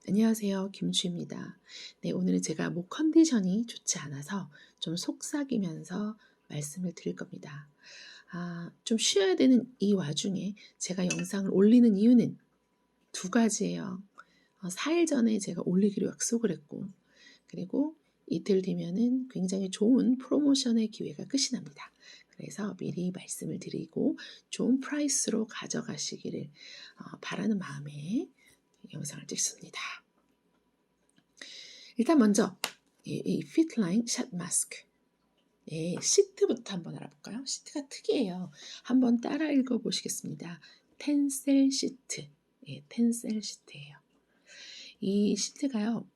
안녕하세요. 김주입니다. 네, 오늘은 제가 목 컨디션이 좋지 않아서 좀 속삭이면서 말씀을 드릴 겁니다. 좀 쉬어야 되는 이 와중에 제가 영상을 올리는 이유는 두 가지예요. 4일 전에 제가 올리기로 약속을 했고, 그리고 이틀 뒤면은 굉장히 좋은 프로모션의 기회가 끝이 납니다. 그래서 미리 말씀을 드리고 좋은 프라이스로 가져가시기를 바라는 마음에 영상을 찍습니다. 일단 먼저 이 핏라인 샷 마스크 시트부터 한번 알아볼까요? 시트가 특이해요. 한번 따라 읽어보시겠습니다. 텐셀 시트. 텐셀 시트예요. 이 시트가요.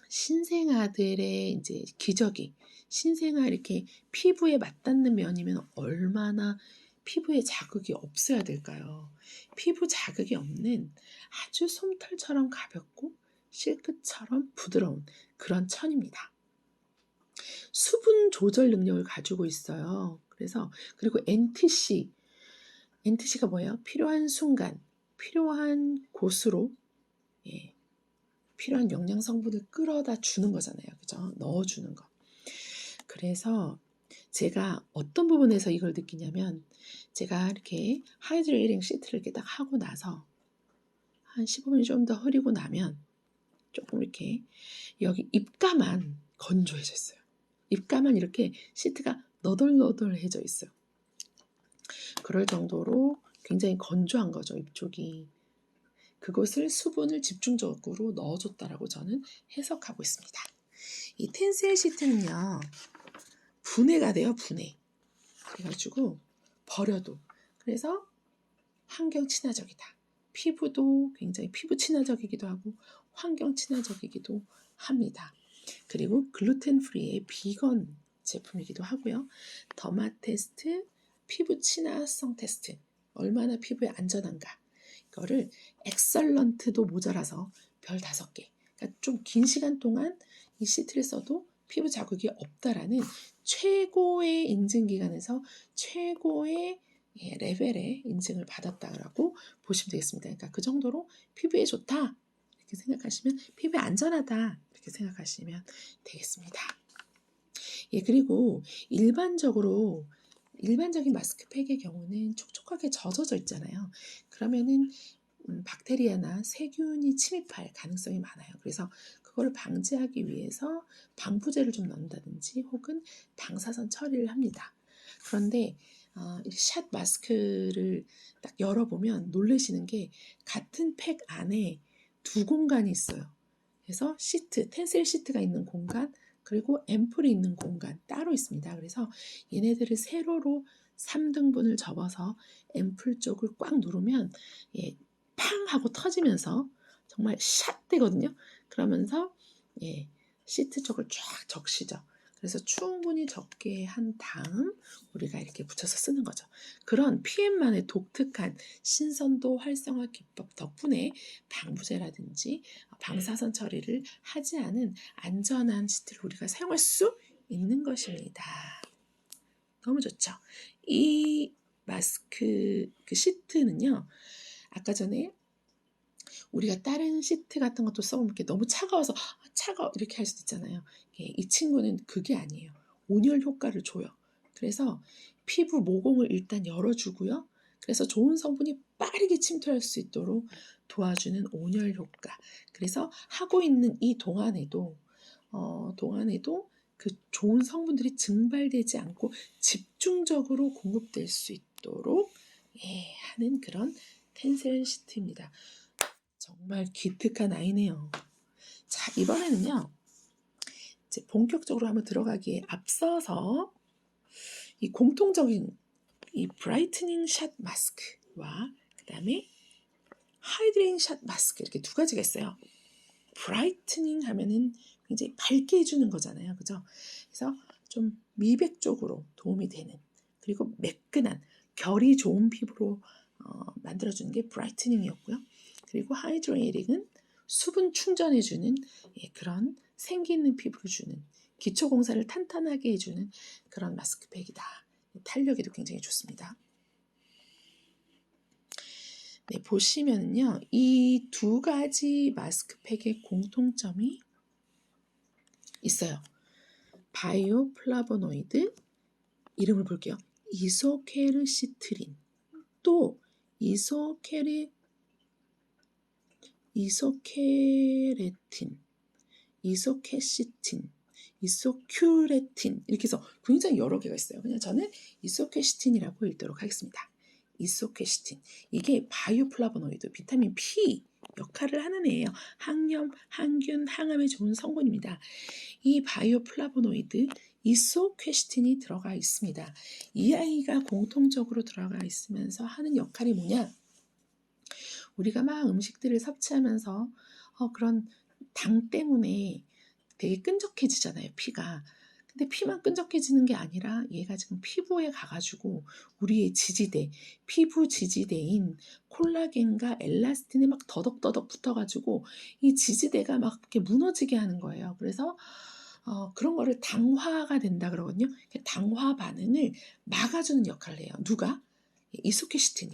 신생아들의 이제 기저귀, 신생아 이렇게 피부에 맞닿는 면이면 얼마나 피부에 자극이 없어야 될까요? 피부 자극이 없는 아주 솜털처럼 가볍고 실크처럼 부드러운 그런 천입니다. 수분 조절 능력을 가지고 있어요. 그리고 NTC가 뭐예요? 필요한 순간, 필요한 곳으로 필요한 영양 성분을 끌어다 주는 거잖아요. 그죠? 넣어주는 거. 그래서 제가 어떤 부분에서 이걸 느끼냐면 제가 이렇게 하이드레이팅 시트를 이렇게 딱 하고 나서 한 15분이 좀 더 흐리고 나면 조금 이렇게 여기 입가만 건조해져 있어요. 입가만 이렇게 시트가 너덜너덜해져 있어요. 그럴 정도로 굉장히 건조한 거죠, 입쪽이. 그것을 수분을 집중적으로 넣어줬다라고 저는 해석하고 있습니다. 이 텐셀 시트는요, 분해가 돼요, 분해. 그래가지고 버려도. 그래서 환경 친화적이다. 피부도 굉장히 피부 친화적이기도 하고 환경 친화적이기도 합니다. 그리고 글루텐 프리의 비건 제품이기도 하고요. 더마 테스트, 피부 친화성 테스트, 얼마나 피부에 안전한가. 이거를 엑설런트도 모자라서 별 5개. 그러니까 좀 긴 시간 동안 이 시트를 써도 피부 자극이 없다라는 최고의 인증기관에서 최고의 레벨의 인증을 받았다라고 보시면 되겠습니다. 그러니까 그 정도로 피부에 좋다 이렇게 생각하시면, 피부에 안전하다 이렇게 생각하시면 되겠습니다. 그리고 일반적인 마스크팩의 경우는 촉촉하게 젖어져 있잖아요. 그러면은 박테리아나 세균이 침입할 가능성이 많아요. 그래서 그거를 방지하기 위해서 방부제를 좀 넣는다든지 혹은 방사선 처리를 합니다. 그런데 샷 마스크를 딱 열어보면 놀라시는 게 같은 팩 안에 두 공간이 있어요. 그래서 텐셀 시트가 있는 공간, 그리고 앰플이 있는 공간 따로 있습니다. 그래서 얘네들을 세로로 3등분을 접어서 앰플 쪽을 꽉 누르면 팡 하고 터지면서 정말 샷 되거든요. 그러면서 시트 쪽을 쫙 적시죠. 그래서 충분히 적게 한 다음 우리가 이렇게 붙여서 쓰는 거죠. 그런 PM만의 독특한 신선도 활성화 기법 덕분에 방부제라든지 방사선 처리를 하지 않은 안전한 시트를 우리가 사용할 수 있는 것입니다. 너무 좋죠. 이 마스크 그 시트는요, 아까 전에 우리가 다른 시트 같은 것도 써보면 이렇게 너무 차가워서 차가워 이렇게 할 수도 있잖아요. 이 친구는 그게 아니에요. 온열 효과를 줘요. 그래서 피부 모공을 일단 열어주고요. 그래서 좋은 성분이 빠르게 침투할 수 있도록 도와주는 온열 효과. 그래서 하고 있는 이 동안에도 그 좋은 성분들이 증발되지 않고 집중적으로 공급될 수 있도록 하는 그런 텐셀 시트입니다. 정말 기특한 아이네요. 자, 이번에는요, 이제 본격적으로 한번 들어가기에 앞서서 이 공통적인 이 브라이트닝 샷 마스크와 그 다음에 하이드레이팅 샷 마스크, 이렇게 두 가지가 있어요. 브라이트닝 하면은 굉장히 밝게 해주는 거잖아요. 그죠? 그래서 좀 미백 쪽으로 도움이 되는, 그리고 매끈한 결이 좋은 피부로 만들어주는 게 브라이트닝이었고요. 그리고 하이드레이팅은 수분 충전해주는 그런 생기 있는 피부를 주는, 기초 공사를 탄탄하게 해주는 그런 마스크팩이다. 탄력에도 굉장히 좋습니다. 네, 보시면요. 이 두 가지 마스크팩의 공통점이 있어요. 바이오 플라보노이드, 이름을 볼게요. 이소케르시트린, 또 이소케레틴, 이소케시틴, 이소큐레틴, 이렇게 해서 굉장히 여러 개가 있어요. 그냥 저는 이소케시틴이라고 읽도록 하겠습니다. 이소케시틴, 이게 바이오플라보노이드, 비타민 P 역할을 하는 애예요. 항염, 항균, 항암에 좋은 성분입니다. 이 바이오플라보노이드 이소퀘시틴이 들어가 있습니다. 이 아이가 공통적으로 들어가 있으면서 하는 역할이 뭐냐? 우리가 막 음식들을 섭취하면서 그런 당 때문에 되게 끈적해지잖아요, 피가. 근데 피만 끈적해지는 게 아니라 얘가 지금 피부에 가가지고 우리의 지지대, 피부 지지대인 콜라겐과 엘라스틴이 막 더덕더덕 붙어가지고 이 지지대가 막 이렇게 무너지게 하는 거예요. 그래서 그런 거를 당화가 된다 그러거든요. 당화 반응을 막아주는 역할을 해요. 누가? 이소케시틴이.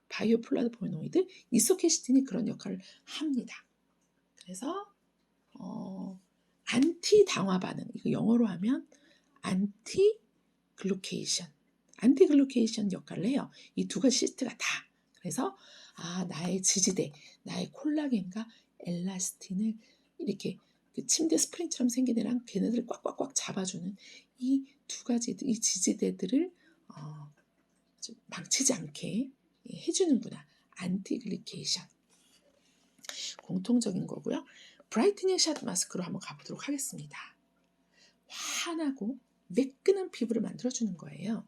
바이오플라보노이드 이소케시틴이 그런 역할을 합니다. 그래서 안티 당화 반응, 이거 영어로 하면 안티 글루케이션 역할을 해요. 이 두 가지 시스트가 다. 그래서 나의 지지대, 나의 콜라겐과 엘라스틴을 이렇게 그 침대 스프링처럼 생긴 애랑 걔네들을 꽉꽉꽉 잡아주는 이 두 가지, 이 지지대들을 좀 망치지 않게 해주는구나. 안티글리케이션 공통적인 거고요. 브라이트닝 샷 마스크로 한번 가보도록 하겠습니다. 환하고 매끈한 피부를 만들어주는 거예요.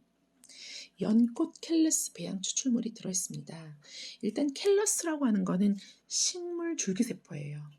연꽃 켈러스 배양 추출물이 들어있습니다. 일단 켈러스라고 하는 거는 식물 줄기세포예요.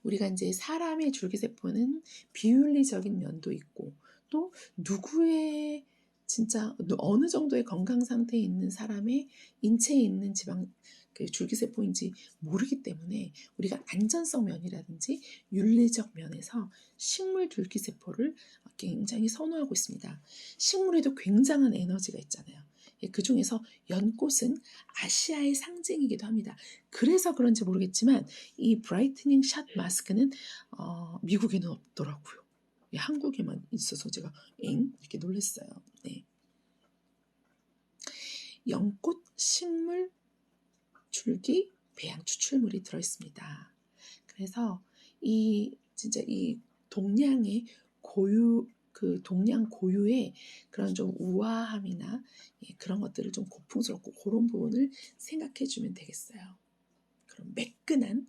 우리가 이제 사람의 줄기세포는 비윤리적인 면도 있고 또 누구의 진짜 어느 정도의 건강 상태에 있는 사람의 인체에 있는 지방 그 줄기세포인지 모르기 때문에 우리가 안전성 면이라든지 윤리적 면에서 식물 줄기세포를 굉장히 선호하고 있습니다. 식물에도 굉장한 에너지가 있잖아요. 그 중에서 연꽃은 아시아의 상징이기도 합니다. 그래서 그런지 모르겠지만 이 브라이트닝 샷 마스크는 미국에는 없더라고요. 한국에만 있어서 제가 이렇게 놀랐어요. 네. 연꽃 식물 줄기 배양 추출물이 들어있습니다. 그래서 진짜 이 동양의 그 동양 고유의 그런 좀 우아함이나 그런 것들을 좀 고풍스럽고 그런 부분을 생각해 주면 되겠어요. 그런 매끈한,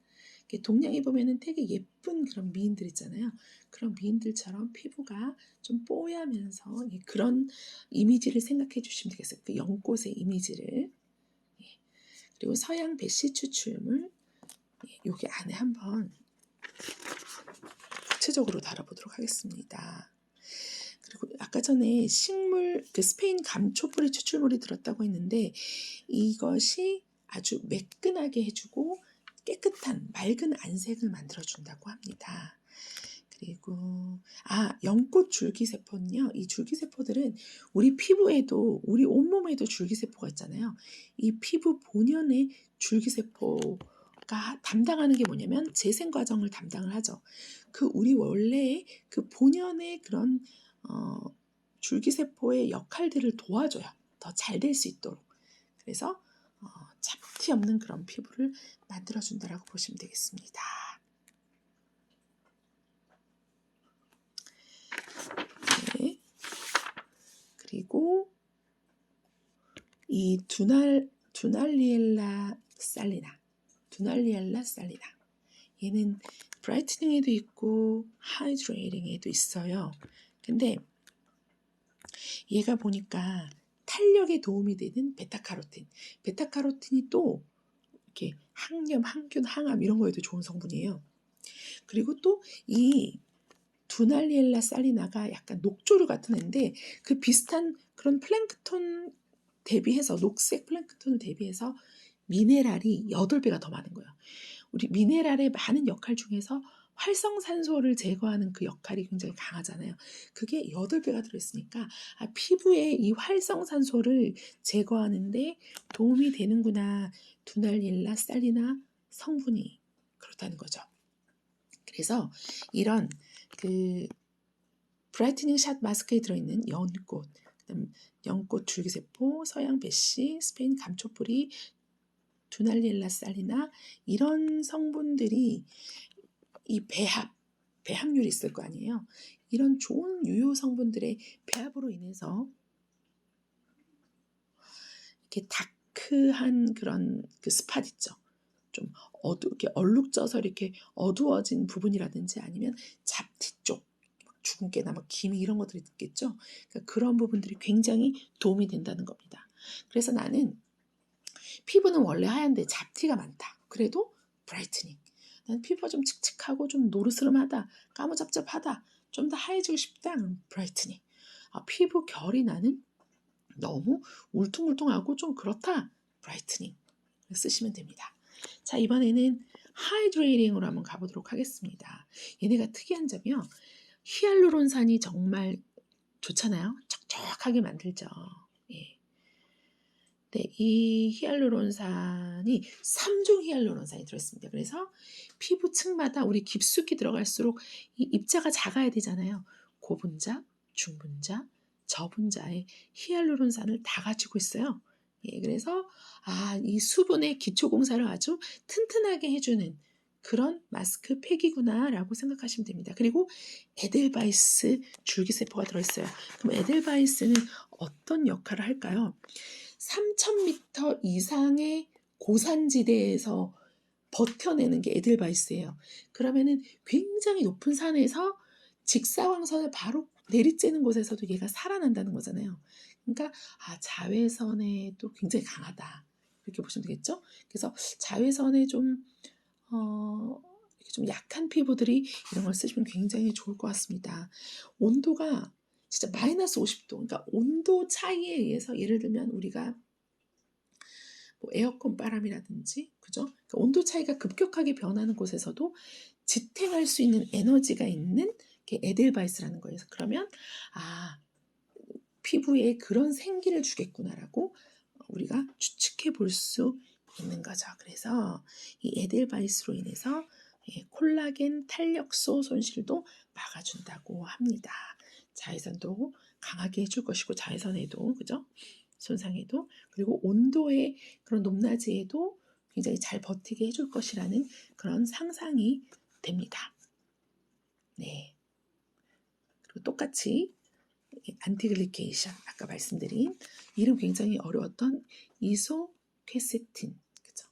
동양에 보면은 되게 예쁜 그런 미인들 있잖아요. 그런 미인들처럼 피부가 좀 뽀얗면서 그런 이미지를 생각해 주시면 되겠어요. 그 연꽃의 이미지를. 그리고 서양 배씨 추출물, 여기 안에 한번 구체적으로 다뤄보도록 하겠습니다. 그리고 아까 전에 식물, 그 스페인 감초뿌리 추출물이 들었다고 했는데 이것이 아주 매끈하게 해주고 깨끗한 맑은 안색을 만들어준다고 합니다. 그리고 연꽃 줄기세포는요. 이 줄기세포들은 우리 피부에도 우리 온몸에도 줄기세포가 있잖아요. 이 피부 본연의 줄기세포가 담당하는 게 뭐냐면 재생 과정을 담당을 하죠. 그 우리 원래의 그 본연의 그런 줄기세포의 역할들을 도와줘요. 더 잘 될 수 있도록. 그래서 잡티 없는 그런 피부를 만들어준다라고 보시면 되겠습니다. 네. 그리고 이 두날리엘라 살리나 얘는 브라이트닝에도 있고 하이드레이팅에도 있어요. 근데 얘가 보니까 탄력에 도움이 되는 베타카로틴이 또 이렇게 항염, 항균, 항암 이런 거에도 좋은 성분이에요. 그리고 또 이 두날리엘라 살리나가 약간 녹조류 같은 애인데 그 비슷한 그런 플랭크톤 대비해서 녹색 플랭크톤을 대비해서 미네랄이 8배가 더 많은 거예요. 우리 미네랄의 많은 역할 중에서 활성산소를 제거하는 그 역할이 굉장히 강하잖아요. 그게 8배가 들어있으니까 피부에 이 활성산소를 제거하는데 도움이 되는구나. 두날일라살리나 성분이 그렇다는 거죠. 그래서 이런 그 브라이트닝 샷 마스크에 들어있는 연꽃, 그다음 연꽃 줄기세포, 서양 배씨, 스페인 감초뿌리, 두날리엘라살리나 이런 성분들이 이 배합률이 있을 거 아니에요. 이런 좋은 유효 성분들의 배합으로 인해서 이렇게 다크한 그런 그 스팟 있죠. 좀 이렇게 얼룩져서 이렇게 어두워진 부분이라든지 아니면 잡티 쪽 주근깨나 막 기미 이런 것들이 있겠죠. 그러니까 그런 부분들이 굉장히 도움이 된다는 겁니다. 그래서 나는 피부는 원래 하얀데 잡티가 많다. 그래도 브라이트닝. 난 피부가 좀 칙칙하고 좀 노르스름하다. 까무잡잡하다. 좀 더 하얘지고 싶다. 브라이트닝. 피부 결이 나는 너무 울퉁불퉁하고 좀 그렇다. 브라이트닝. 쓰시면 됩니다. 자, 이번에는 하이드레이팅으로 한번 가보도록 하겠습니다. 얘네가 특이한 점이요. 히알루론산이 정말 좋잖아요. 촉촉하게 만들죠. 예. 네, 이 히알루론산이 3중 히알루론산이 들어있습니다. 그래서 피부층마다 우리 깊숙이 들어갈수록 이 입자가 작아야 되잖아요. 고분자, 중분자, 저분자의 히알루론산을 다 가지고 있어요. 예, 그래서 이 수분의 기초 공사를 아주 튼튼하게 해주는 그런 마스크 팩이구나 라고 생각하시면 됩니다. 그리고 에델바이스 줄기세포가 들어있어요. 그럼 에델바이스는 어떤 역할을 할까요? 3,000m 이상의 고산지대에서 버텨내는 게 에델바이스예요. 그러면은 굉장히 높은 산에서 직사광선을 바로 내리쬐는 곳에서도 얘가 살아난다는 거잖아요. 그러니까 자외선에도 굉장히 강하다. 이렇게 보시면 되겠죠? 그래서 자외선에 좀 약한 피부들이 이런 걸 쓰시면 굉장히 좋을 것 같습니다. 온도가 진짜 마이너스 50도, 그러니까 온도 차이에 의해서 예를 들면 우리가 뭐 에어컨 바람이라든지, 그죠? 그러니까 온도 차이가 급격하게 변하는 곳에서도 지탱할 수 있는 에너지가 있는 게 에델바이스라는 거예요. 그러면 피부에 그런 생기를 주겠구나라고 우리가 추측해 볼 수 있는 거죠. 그래서 이 에델바이스로 인해서 콜라겐 탄력소 손실도 막아준다고 합니다. 자외선도 강하게 해줄 것이고 자외선에도 그죠? 손상에도 그리고 온도의 그런 높낮이에도 굉장히 잘 버티게 해줄 것이라는 그런 상상이 됩니다. 네. 그리고 똑같이 안티글리케이션 아까 말씀드린 이름 굉장히 어려웠던 이소퀘세틴 그죠?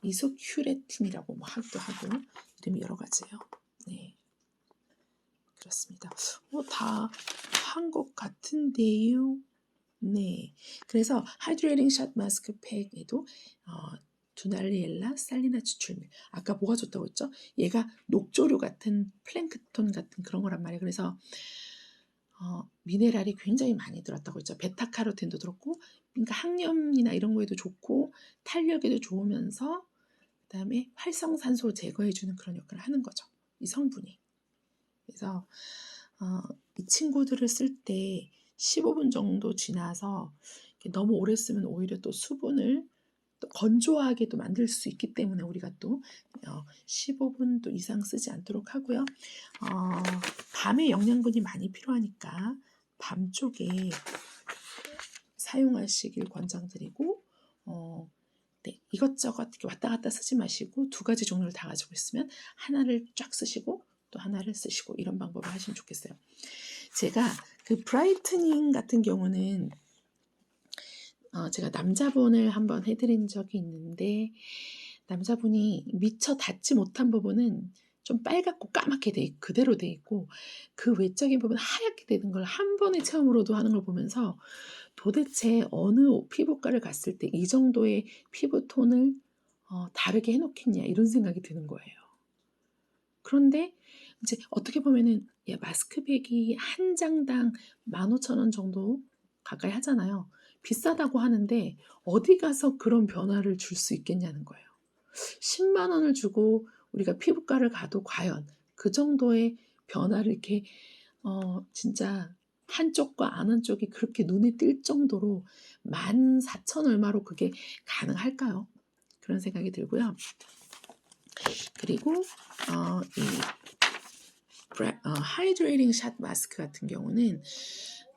이소큐레틴이라고 하기도 하고 이름이 여러 가지예요. 네. 그렇습니다. 다 한 것 같은데요. 네. 그래서 하이드레이팅 샷 마스크 팩에도 두날리엘라 살리나 추출물 아까 뭐가 좋다고 했죠? 얘가 녹조류 같은 플랭크톤 같은 그런 거란 말이에요. 그래서 미네랄이 굉장히 많이 들었다고 했죠. 베타카로틴도 들었고 그러니까 항염이나 이런 거에도 좋고 탄력에도 좋으면서 그다음에 활성산소 제거해주는 그런 역할을 하는 거죠. 이 성분이. 그래서 이 친구들을 쓸 때 15분 정도 지나서 너무 오래 쓰면 오히려 또 수분을 또 건조하게도 만들 수 있기 때문에 우리가 또 15분 또 이상 쓰지 않도록 하고요. 밤에 영양분이 많이 필요하니까 밤 쪽에 사용하시길 권장드리고 네, 이것저것 이렇게 왔다 갔다 쓰지 마시고 2가지 종류를 다 가지고 있으면 하나를 쫙 쓰시고 또 하나를 쓰시고 이런 방법을 하시면 좋겠어요. 제가 그 브라이트닝 같은 경우는 제가 남자분을 한번 해드린 적이 있는데 남자분이 미처 닿지 못한 부분은 좀 빨갛고 까맣게 그대로 돼 있고 그 외적인 부분 하얗게 되는 걸 한 번의 체험으로도 하는 걸 보면서 도대체 어느 피부과를 갔을 때 이 정도의 피부톤을 다르게 해놓겠냐 이런 생각이 드는 거예요. 그런데 이제 어떻게 보면은 마스크팩이 한 장당 15,000원 정도 가까이 하잖아요. 비싸다고 하는데 어디 가서 그런 변화를 줄 수 있겠냐는 거예요. 10만 원을 주고 우리가 피부과를 가도 과연 그 정도의 변화를 이렇게 진짜 한쪽과 안 한쪽이 그렇게 눈에 띌 정도로 14,000 얼마로 그게 가능할까요? 그런 생각이 들고요. 그리고 이 하이드레이팅 샷 마스크 같은 경우는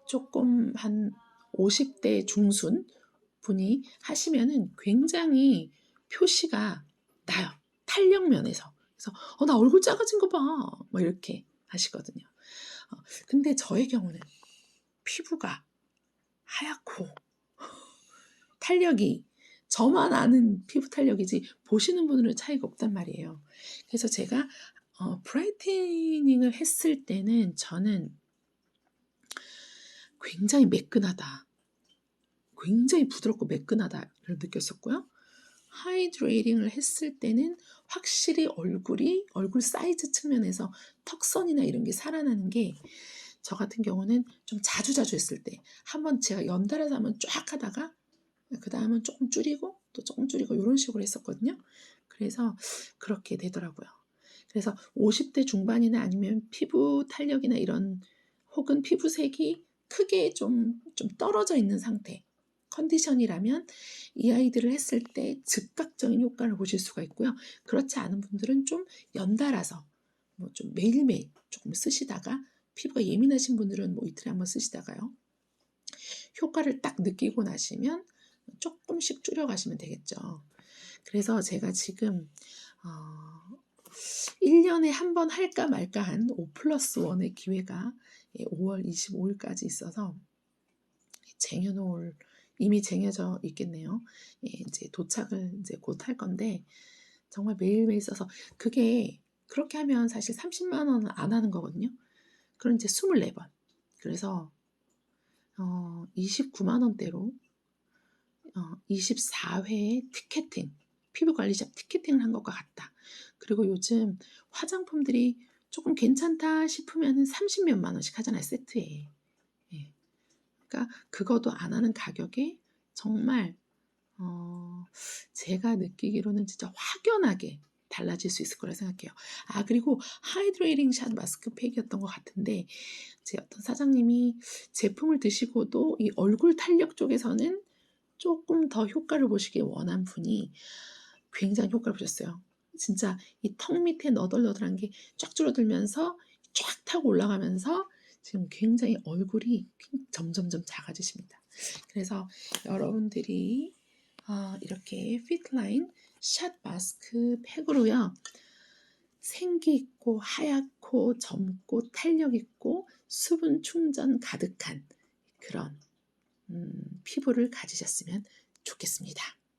조금 한 50대 중순 분이 하시면은 굉장히 표시가 나요. 탄력 면에서. 그래서 나 얼굴 작아진 거 봐. 뭐 이렇게 하시거든요. 근데 저의 경우는 피부가 하얗고 탄력이 저만 아는 피부 탄력이지 보시는 분들은 차이가 없단 말이에요. 그래서 제가 브라이트닝을 했을 때는 저는 굉장히 매끈하다. 굉장히 부드럽고 매끈하다를 느꼈었고요. 하이드레이팅을 했을 때는 확실히 얼굴 사이즈 측면에서 턱선이나 이런 게 살아나는 게 저 같은 경우는 좀 자주자주 했을 때 한번 제가 연달아서 한번 쫙 하다가 그 다음은 조금 줄이고 또 조금 줄이고 이런 식으로 했었거든요. 그래서 그렇게 되더라고요. 그래서 50대 중반이나 아니면 피부 탄력이나 이런 혹은 피부색이 크게 좀 떨어져 있는 상태 컨디션이라면 이 아이들을 했을 때 즉각적인 효과를 보실 수가 있고요. 그렇지 않은 분들은 좀 연달아서 뭐 좀 매일매일 조금 쓰시다가 피부가 예민하신 분들은 뭐 이틀에 한번 쓰시다가요. 효과를 딱 느끼고 나시면 조금씩 줄여가시면 되겠죠. 그래서 제가 지금 1년에 한 번 할까 말까 한 5+1의 기회가 5월 25일까지 있어서 이미 쟁여져 있겠네요. 이제 도착을 이제 곧 할 건데 정말 매일매일 써서 그게 그렇게 하면 사실 30만 원은 안 하는 거거든요. 그럼 이제 24번. 그래서 29만 원대로 24회의 티켓팅, 피부관리샵 티켓팅을 한 것과 같다. 그리고 요즘 화장품들이 조금 괜찮다 싶으면 30몇만 원씩 하잖아요, 세트에. 예. 그러니까 그것도 안 하는 가격에 정말 제가 느끼기로는 진짜 확연하게 달라질 수 있을 거라 생각해요. 그리고 하이드레이팅 샷 마스크팩이었던 것 같은데 제 어떤 사장님이 제품을 드시고도 이 얼굴 탄력 쪽에서는 조금 더 효과를 보시길 원한 분이 굉장히 효과를 보셨어요. 진짜 이 턱 밑에 너덜너덜한 게 쫙 줄어들면서 쫙 타고 올라가면서 지금 굉장히 얼굴이 점점점 작아지십니다. 그래서 여러분들이 이렇게 피트라인 샷 마스크 팩으로요. 생기 있고 하얗고 젊고 탄력 있고 수분 충전 가득한 그런 피부를 가지셨으면 좋겠습니다.